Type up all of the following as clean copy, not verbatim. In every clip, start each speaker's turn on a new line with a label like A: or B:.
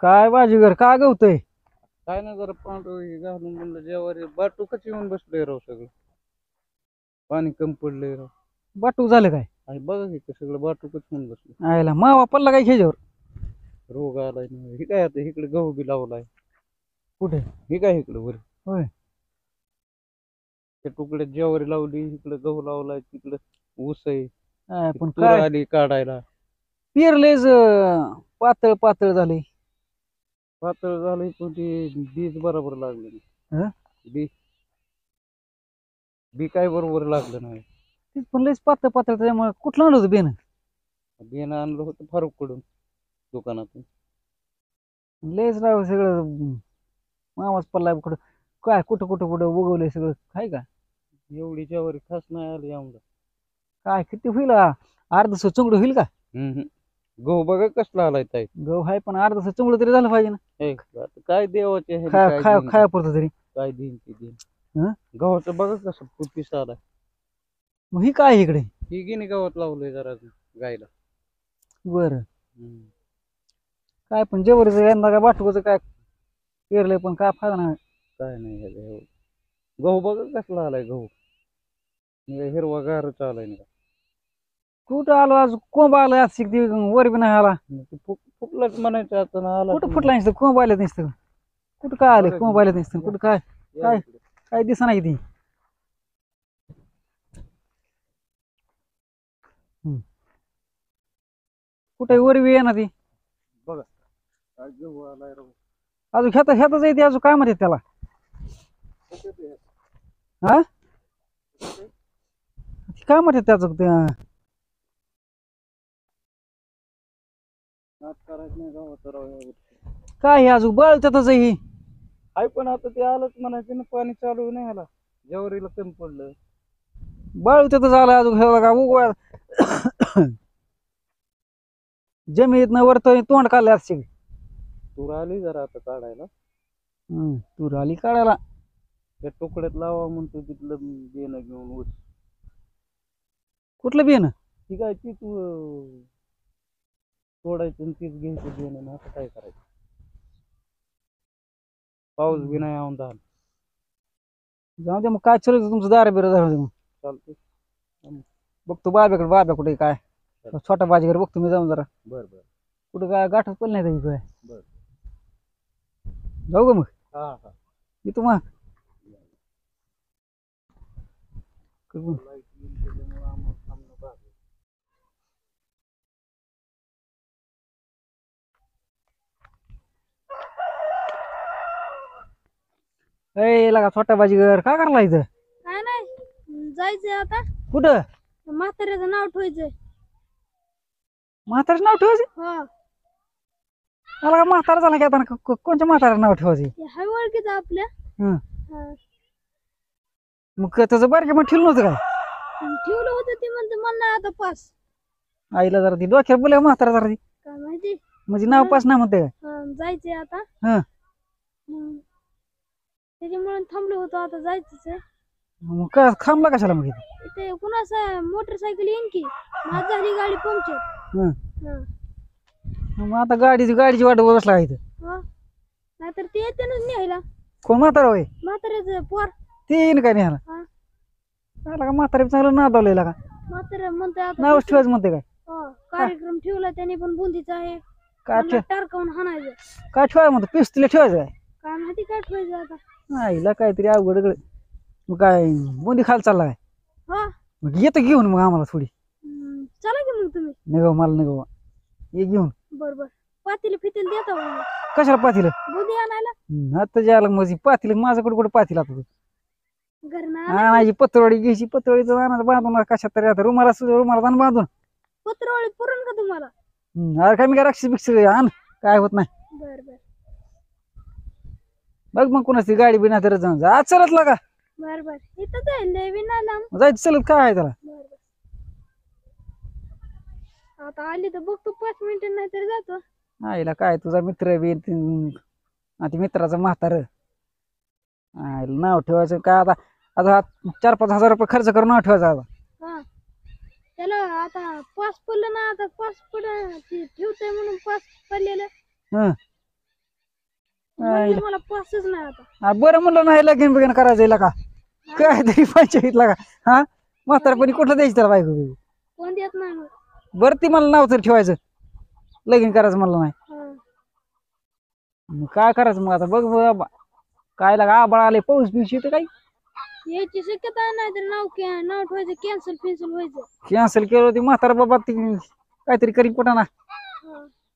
A: काय बाजीगर का गवतय?
B: काय नाही जरा पांढरं घालून म्हणलं जेवारी बाटू कशी येऊन बसलोय राव सगळं. पाणी कमी पडलंय राव.
A: बाटू झालं काय?
B: आणि बघा की सगळं बाटू कसं होऊन बसलं.
A: आयला मावा पडला काय खेच्यावर?
B: रोग आलाय ना हे काय आता इकडे गहू बी लावलाय.
A: कुठे?
B: हे काय इकडे वर
A: होय.
B: त्या तुकड्यात ज्वारी लावली, इकडे गहू लावलाय, तिकडे ऊस आहे.
A: पण
B: तूर
A: काय
B: आली काढायला.
A: पेरलेच पातळ पातळ झाले.
B: पातळ झालंय पण ते बीज बरोबर लागलं
A: हं?
B: नाही. बी काय बरोबर लागलं नाही.
A: तेच पण लयच पातळ पातळ त्यामुळे कुठलं आणलं होतं बेन?
B: बियाणं आणलं होतं फारुक कडून दुकानातून.
A: लयच राव सगळं मावाच पडलाय कुठं काय कुठं कुठं कुठं उगवलंय सगळं आहे का?
B: एवढी ज्वारी खास नाही आली आमला.
A: काय किती होईल अर्धस चुंगड होईल का?
B: गहू बघा कसला आलाय ताई.
A: गहू आहे पण अर्धस चुंगड तरी झालं पाहिजे ना.
B: आता काय देवाचे आहे
A: खाया
B: काय
A: खाया
B: देईन.
A: खाया पुरतं तरी.
B: काय देईन ते देईन.
A: हं?
B: गव्हाचं बघा कसं पिस आलाय.
A: मग ही काय इकडे?
B: ही गिनी गव्हात लावलंय जरा गायला.
A: बर काय पण जेवढं यंदा काय बाटूचं काय पेरलंय पण काय फायदा नाही.
B: काय नाही ह्याचं. गहू बघा कसला आलाय गहू. हिरवा गारच आलाय ना.
A: कुठं आलो आज कोंब आलाय आज शिकती वर बी नाही आला.
B: फुटलाच म्हणायचं आता ना आला.
A: कुठं फुटला नसतं कोंब आले नसतं. कुठं काय आलं कोंब आले नसतं कुठं काय काय काय दिसा नाही ती. कुठे वर बी येणार ती.
B: बघा काय गहू आलाय राव.
A: अजून ह्यातच येते अजून काय म्हणते त्याला? हा काय म्हणते त्याचं ते
B: नाच करायचं नाही गावात राव.
A: काय हे अजून बळ त्यातच आहे ही.
B: आहे पण आता ते आलंच म्हणायचं ना पाणी चालू नाही ह्याला. ज्वारीला कमी पडलं.
A: बळ त्यातच आलं अजून हे बघा उगवा जमिनीत वरतो तोंड काढले असते.
B: तूर आली जरा आता काढायला.
A: तूर आली काढायला.
B: त्या तुकड्यात लावा म्हणतो तिथलं बियाणं घेऊन ऊस.
A: कुठलं बियाणं?
B: ती काय ती तू तोडायचं आणि तीच घ्यायचं बियाणं. असं काय करायचं? पाऊस बी नाही औंधा.
A: जाऊ दे मग काय चालू तुमचं दारा बिरा जाऊ दे मग.
B: चालतंय.
A: बघतो बाब्या कुठे काय छोटा बाजीगर बघतो मी जाऊन जरा.
B: बर बर.
A: कुठं काय गाठच पण नाही काय.
B: बर
A: जाऊ ग मग.
B: हा हा
A: येतो मग. ए लगा छोटा बाजीगर काय करला इथं?
C: काय नाही जायचंय आता.
A: कुठं?
C: म्हाताऱ्याचं नाव ठेवायचंय.
A: म्हाताऱ्याचं नाव ठेवायचं?
C: हा
A: मला का म्हातारा झाला की आता कोणत्या म्हाताऱ्याचं नाव ठेवायचं?
C: ते हाय ओळखीचं आपल्या.
A: हं.
C: हा.
A: मग त्याचं बारके मग ठेवलं नव्हतं काय?
C: ठेवलं होतं ते म्हणते मला नाही आता पास.
A: आईला जरा ती डोक्यात बोलाय म्हातारा जरा ती
C: काय माहिती.
A: म्हणजे नाव पास नाही म्हणते काय?
C: जायचंय आता.
A: हं.
C: त्याच्यामुळे थांबलो होतो आता जायचंच आहे.
A: मग का थांबला कशाला मग इथे?
C: इथे कुणाचा मोटरसायकल येईन की माझ झाली गाडी पंक्चर.
A: हं. मग आता गाडीची वाट बसला आहे इथं.
C: नाहीतर ते येते ना न्यायला.
A: कोण म्हातारा होय?
C: म्हाताऱ्याचं पोर.
A: ते येईन काय न्यायला? का म्हातारा चांगलं नादावलंय का?
C: म्हातारा म्हणते आता
A: नाव ठेवायचं म्हणते काय?
C: कार्यक्रम ठेवला त्याने पण बुंदीचा आहे.
A: काय
C: टारकावून हाणायचं.
A: काय ठेवाय म्हणतो पिस्तुले ठेवायचं काय?
C: काय माहिती काय ठेवायचं आता.
A: आईला काहीतरी अवघड. मग काय बुंदी खायला चालला काय? मग येतो घेऊन मग आम्हाला थोडी.
C: चला की मग तुम्ही.
A: नगो मला नगो ये घेऊन.
C: बरोबर पातील फितील देता मग.
A: कशाला पातील?
C: बुंदी आणायला.
A: आता ज्याला माझी पातील माझ्याकडे कुठे पातील आता
C: घरना
A: आणायची पत्रवाडी घ्यायची पत्रवाडीचं आणायचं बांधून कशात तरी आता रुमाला बांधून.
C: पत्रवाळी पुरण का तुम्हाला?
A: अरे काय मी काय राक्षस बिक्षस आण काय होत नाही.
C: बर बर
A: बघ मग कोणाची गाडी बिना तर जाऊन जा आज चलत लागा.
C: बर बर इथंच आहे नवीन आलाम.
A: जायचं चलत काय आहे त्याला.
C: बर आता आली तर बघतो 5 मिनिटं नाही तर जातो.
A: आईला काय तुझा मित्र बी आता मित्राचं म्हातार नाव ठेवायचं काय आता. आता 4-5 हजार रुपये खर्च करून नाव ठेवायचं आता.
C: त्याला आता पास पडलं ना आता पास पड ठेवतोय म्हणून पास पडलेलं. म्हणजे मला पासच नाही आता.
A: बरं म्हणलं नाही लगीन बिगीन करायचं का काय तरी पंचायतला का हा म्हातारपणी कुठलं द्यायचं त्याला बायको बिगो?
C: कोण देत नाही मग.
A: बरं ती मला नाव तर ठेवायचं लगीन करायचं म्हणलं नाही
C: हा.
A: मग काय करायचं मग आता बघ बाबा काय लागा आबाळ आले पाऊस बिऊस येते काही
C: यायची शक्यता नाही तर नाव ठेवायचं कॅन्सल फिन्सल व्हायचं.
A: कॅन्सल केलं होती म्हातारा बाबा ती काहीतरी करीन कुठं ना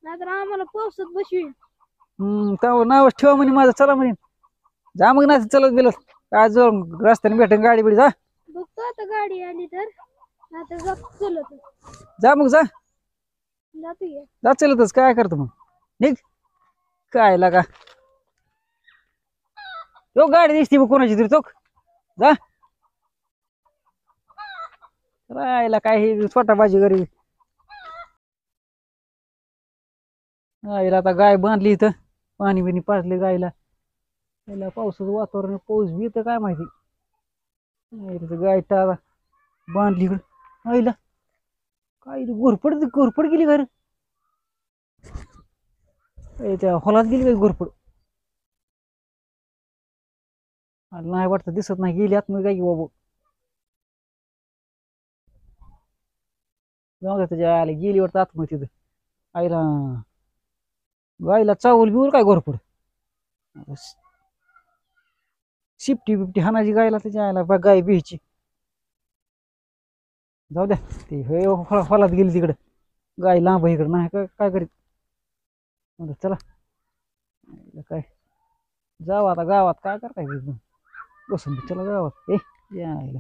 C: नाहीतर आम्हाला पावसात बसवी.
A: तेव्हा नावच ठेवा म्हणे माझं चला म्हणे जा मग नाही चलत बिलत काय जो रस्त्याने भेटेन गाडी बिडी जा
C: बघतो आता गाडी आली तर नाहीतर जातो चलत.
A: जा मग जा
C: जातो की.
A: जा चलतच काय करतो मग निघ काय लागा यो गाडी दिसती मग कोणाची तरी चोक जा राहिला काय हे छोटा भाजी घरी आईला आता गाय बांधली इथं पाणी बिणी पाजले गायला पहिला पावसाचं वातावरण पाऊस बी तर काय माहिती गाय टाळा बांधली इकडं आईला काय घोरपड गेली घर त्या हॉलात गेली काय घोरपड नाही वाटतं दिसत नाही गेली आत मग काय बाबू जाऊ त्याच्या आले गेली वाटतं आतमध्ये तिथं आईला गायला चावल बिवल काय घोरपड शिपटी बिपटी हाणाची गायला त्याच्या आयला बा गाय बिहायची जाऊ द्या ते हे हॉलात गेली तिकडं गाय लांब इकडं नाही काय काय करीत चला काय जाऊ आता गावात काय करताय बसून चला गावात यायला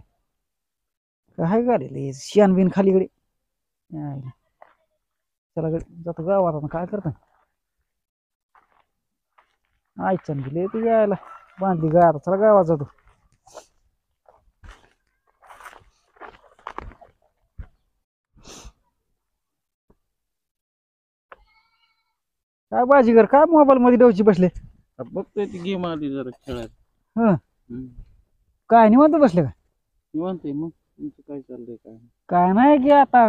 A: काय गाडी शियान बिन खाली कडे यायला चला जातो गावात आता काय करताय आईचं गेले ते यायला बांधली गाय आता चला गावात जातो काय बाजीगर काय मोबाईल मध्ये डोची बसले
B: बघतोय ती गेम आली जरा खेळायला.
A: ह काय निवांत बसले का
B: निवांत आहे मग तुमचं काय चाललंय काय?
A: काय नाही की आता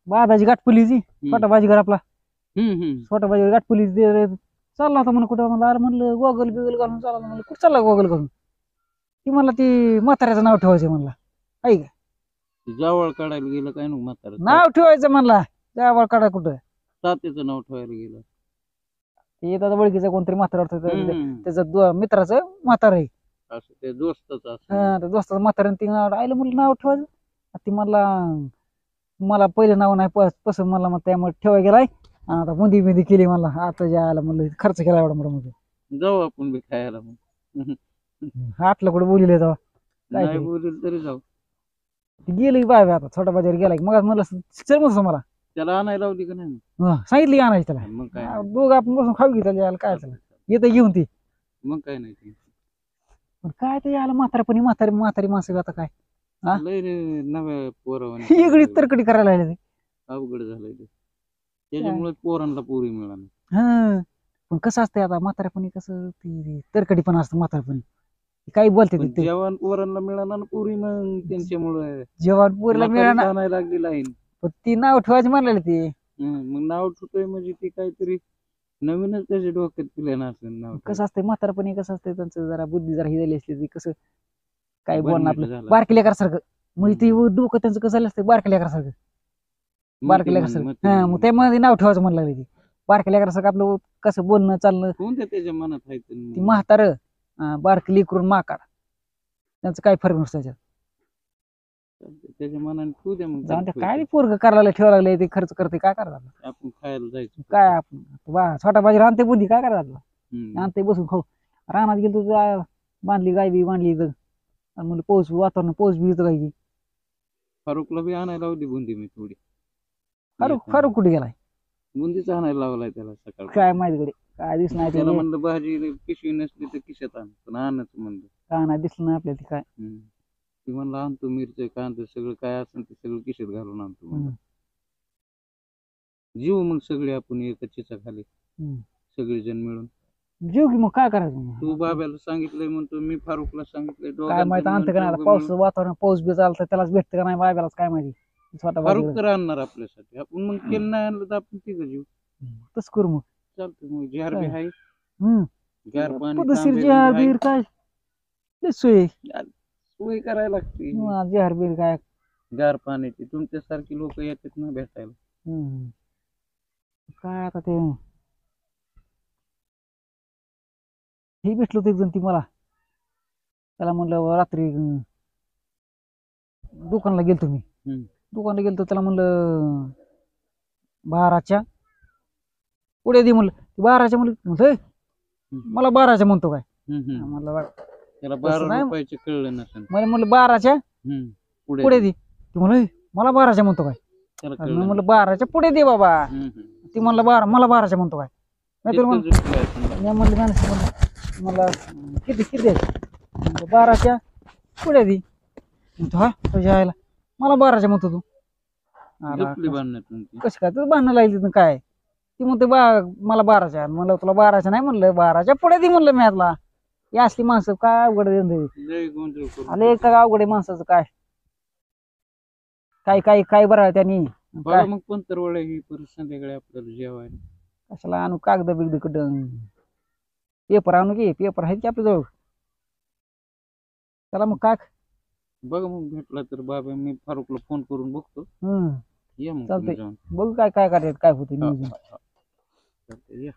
A: बादाची गाठपुलीची छोटा बाजीगर आपला छोटा बाजीगर गाठपुलीची चालला होता म्हणून कुठं म्हणलं अरे म्हणलं गोगल बिगल घालून चालला म्हणलं कुठं चालला गोगल घालून ती म्हणला ती म्हाताऱ्याचं नाव ठेवायचं म्हणला ऐक
B: जावळ काढायला गेलं काय नको म्हातारा
A: नाव ठेवायचं म्हणला त्यावर काढा कुठं
B: तात्याचं नाव ठेवायला गेलं
A: येत आता ओळखीचं कोणतरी म्हातारा त्याचं मित्राचं म्हातारा आहे
B: असं ते दोस्तच असं
A: हा त्या दोस्ताचं म्हातारा ती आईला म्हणलं नाव ठेवायचं ती मला पहिलं नाव नाही पसंत मला मग त्यामुळे ठेवाय गेलाय आता बुंदी बिंदी केली मला आता जे आला म्हणलं खर्च केला एवढा मोठा मध्ये
B: जाऊ आपण बी खायला मग
A: हाटला कुठे बोलिले तेव्हा
B: नाही बोलेल तरी जाऊ
A: ती गेली बाय आता छोटा बाजार गेला मग म्हणलं चल म्हणतो मला
B: त्याला आणायला लावली का नाही
A: सांगितली आणायची त्याला
B: मग काय
A: दोघं आपण बसून खाऊ घे त्याला काय त्याला येतं घेऊन ती
B: मग काय नाही ते.
A: पण काय ते याला म्हातारपणी म्हातारी माणसं आता काय
B: लय रे नव्या
A: इकडे तरकडी करायला लागले
B: अवघड झालंय ते त्याच्यामुळे पोरांना पोरी मिळाली
A: हा पण कसं असतंय आता म्हातारपणी कसं ती तरकडी पण असतं म्हातारपणी काही बोलते ते
B: जवान पोरांना मिळाला ना पोरी मग त्यांच्यामुळे
A: जेवण पोरीला मिळाला
B: आणायला लागली लाईन
A: पण ती नाव ठेवायची म्हणलेली ती
B: मग नाव ठेवतोय म्हणजे ती काहीतरी नवीनच त्याच्या डोक्यात प्लॅन असेल नाव
A: कसं असतंय म्हातारपणी कसं असतंय त्यांचं जरा बुद्धी जरा ही झाली असते ती कसं काय
B: बरं
A: बोलणं
B: मिठं
A: आपलं
B: झालं.
A: बारकी लेकरासारखं म्हणजे ती डोकं त्यांचं कसं झालं असतं बारकी लेकरासारखं बारकी लेकरासारखं हा मग त्यामध्ये नाव ठेवायचं म्हणलं लागली ती बारकी लेकरासारखं आपलं कसं बोलणं चालणं
B: कोणत्या त्याच्या मनात आहे
A: ती म्हातार बारकी लेकरून माकाड त्यांचं काय फरक नसतो त्याच्यात
B: त्याच्या मनाने ठेवू द्या मग
A: जाऊन काय पोरग करायला ठेवायला लागले ते खर्च करते काय करायला
B: आपण खायला जायचं
A: काय आपण छोटा बाजी राहते बुद्धी काय करायला
B: हम्म.
A: आणते बसून खाऊ रानात गेलो बांधली गाय बी बांधली इथं आणि म्हणलं पाऊस वातावरण पाऊस बी येतं काय
B: फारुकला बी आणायला लावली बुंदी मी थोडी
A: फारूक कुठे गेलाय
B: बुंदीच आणायला लावलाय त्याला सकाळ
A: काय माहिती कडे काय दिसलं नाही
B: त्याला
A: ते
B: म्हणलं भाजी पिशवी नसली तर खिशात आण पण आणच म्हणलं
A: काय नाही दिसलं नाही आपल्याला ते काय
B: ती म्हणलं आणतो मिरच्या कांदा सगळं काय असेल ते सगळं खिशात घालून आणतो म्हणलं. जीव मग सगळे आपण एका चिचा खाली सगळेजण मिळून
A: जीव की मग काय करायचं मग?
B: तू बाब्याला सांगितलंय म्हणतो मी फारुकला सांगितलंय
A: काय माहिती आणतं का नाही पाऊस वातावरण पाऊस बी चालतं त्यालाच भेटतं का नाही बायबालाच काय माहिती स्वतः
B: फारुक तर आणणार आपल्यासाठी आपण मग केलं नाही आणलं तर आपण तिघं जीव
A: तस करू मग
B: चालतं मग जिहार बी आहे गार पाणी
A: पद्धतशीर
B: तांबे
A: जहार
B: म्हणजे
A: बीर काय लय सोय
B: सोय करायला लागते
A: जहार बीर काय
B: गार पाण्याची. तुमच्यासारखी लोक येतात ना भेटायला.
A: हम्म. काय आता ते हे भेटलो होतं एक जण ती मला त्याला म्हणलं रात्री दुकानला गेलतो मी
B: हम्म.
A: दुकानला गेलतो त्याला म्हणलं 12च्या पुढे दे म्हणलं 12च्या म्हणलं "हे, मला 12च्या म्हणतो काय म्हणलं
B: त्याला
A: तसं
B: 12
A: नाही.
B: रुपयाचे कळलं नसेल.
A: मला म्हणलं 12च्या
B: पुढे
A: पुढे दे ती म्हणलं "हे, मला 12च्या म्हणतो काय
B: त्याला
A: आणि मी
B: कळलं
A: म्हणलं 12च्या पुढे दे बाबा ती म्हणलं 12 मला 12च्या म्हणतो काय नाही तर म्हणलं मी म्हणलं मॅनेजर म्हणलं मला किती किती आहे म्हणलं 12च्या पुढे दे म्हणतो हा तुझ्या आईला मला 12च्या म्हणतो तू आला, कसं काय तुझं भांडणं लागली तिथं काय ती म्हणते मला 12च्या म्हणलं तुला 12च्या नाही म्हणलं 12च्या पुढे दे म्हणलं मी आतला ही असली माणसं काय अवघड आले एक अवघड आहे माणसाचं काय काय काय काय बरं आहे त्यांनी काय
B: मग पंतरवड्या ही परत संध्याकाळी आपल्याला जेवायला
A: कशाला आणू कागद बिगद कुठं पेपर आणू की पेपर आहेत की आपल्या जवळ चला मग काय
B: बघ मग भेटला तर बाबा मी फारुकला फोन करून बघतो. या मग
A: चालतंय.
B: तुम्ही जाऊन.
A: बघू काय काय करायचं काय होते
B: हा,
A: नियोजन
B: हा, हा. चालतंय, या.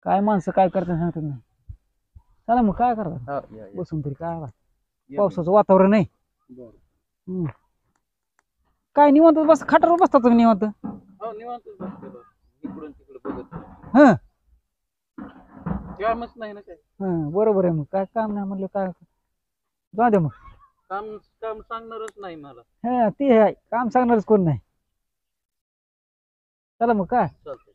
A: काय माणसं काय करतात सांगतात नाही चला मग काय करतात
B: हा, या, या.
A: बसून तरी काय आता.
B: या
A: पावसाचं वातावरण आहे
B: बरं.
A: हम्म. काय निवांत बस खाटावर बसता तुम्ही निवांत
B: हो निवांतच बसलेलो. इकडून तिकडे बघत
A: हं
B: कामच नाही ना काय.
A: बरोबर आहे मग काय काम नाही म्हणलं काय जाऊ दे मग
B: काम काम सांगणारच नाही मला.
A: हा ते आहे काम सांगणारच कोण नाही चला मग काय
B: चालतंय.